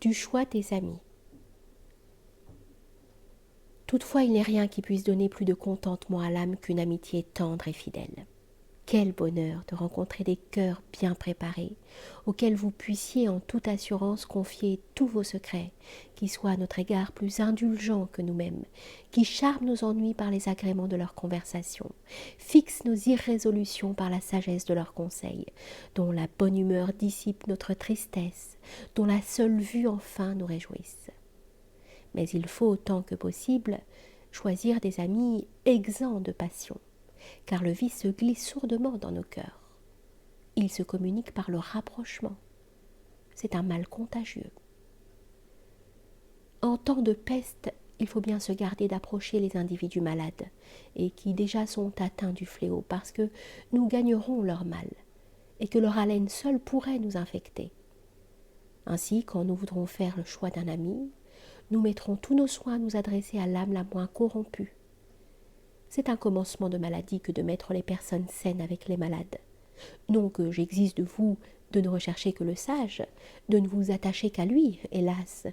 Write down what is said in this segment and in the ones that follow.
du choix des amis. Toutefois, il n'est rien qui puisse donner plus de contentement à l'âme qu'une amitié tendre et fidèle. Quel bonheur de rencontrer des cœurs bien préparés, auxquels vous puissiez en toute assurance confier tous vos secrets, qui soient à notre égard plus indulgents que nous-mêmes, qui charment nos ennuis par les agréments de leur conversation, fixent nos irrésolutions par la sagesse de leurs conseils, dont la bonne humeur dissipe notre tristesse, dont la seule vue enfin nous réjouisse. Mais il faut autant que possible choisir des amis exempts de passion, car le vice se glisse sourdement dans nos cœurs. Il se communique par le rapprochement. C'est un mal contagieux. En temps de peste, il faut bien se garder d'approcher les individus malades, et qui déjà sont atteints du fléau, parce que nous gagnerons leur mal, et que leur haleine seule pourrait nous infecter. Ainsi, quand nous voudrons faire le choix d'un ami, nous mettrons tous nos soins à nous adresser à l'âme la moins corrompue. C'est un commencement de maladie que de mettre les personnes saines avec les malades. Non que j'exige de vous de ne rechercher que le sage, de ne vous attacher qu'à lui, hélas.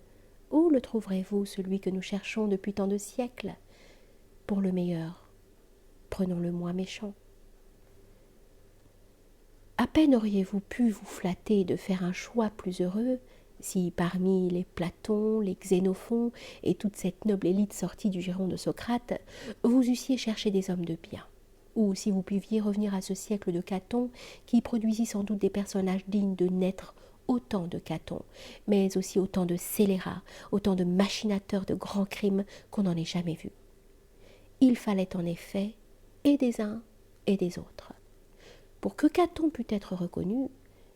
Où le trouverez-vous, celui que nous cherchons depuis tant de siècles? Pour le meilleur, prenons le moins méchant. À peine auriez-vous pu vous flatter de faire un choix plus heureux, si parmi les Platon, les Xénophon et toute cette noble élite sortie du giron de Socrate, vous eussiez cherché des hommes de bien, ou si vous pouviez revenir à ce siècle de Caton, qui produisit sans doute des personnages dignes de naître autant de Caton, mais aussi autant de scélérats, autant de machinateurs de grands crimes qu'on n'en ait jamais vus. Il fallait en effet et des uns et des autres. Pour que Caton pût être reconnu,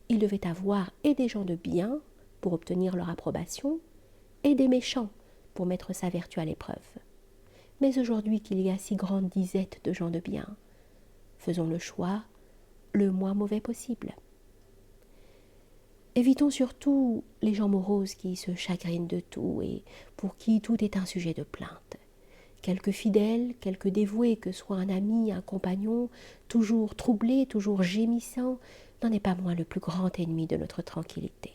il devait avoir et des gens de bien pour obtenir leur approbation, et des méchants pour mettre sa vertu à l'épreuve. Mais aujourd'hui qu'il y a si grande disette de gens de bien, faisons le choix le moins mauvais possible. Évitons surtout les gens moroses qui se chagrinent de tout et pour qui tout est un sujet de plainte. Quelque fidèle, quelque dévoué que soit un ami, un compagnon, toujours troublé, toujours gémissant, n'en est pas moins le plus grand ennemi de notre tranquillité.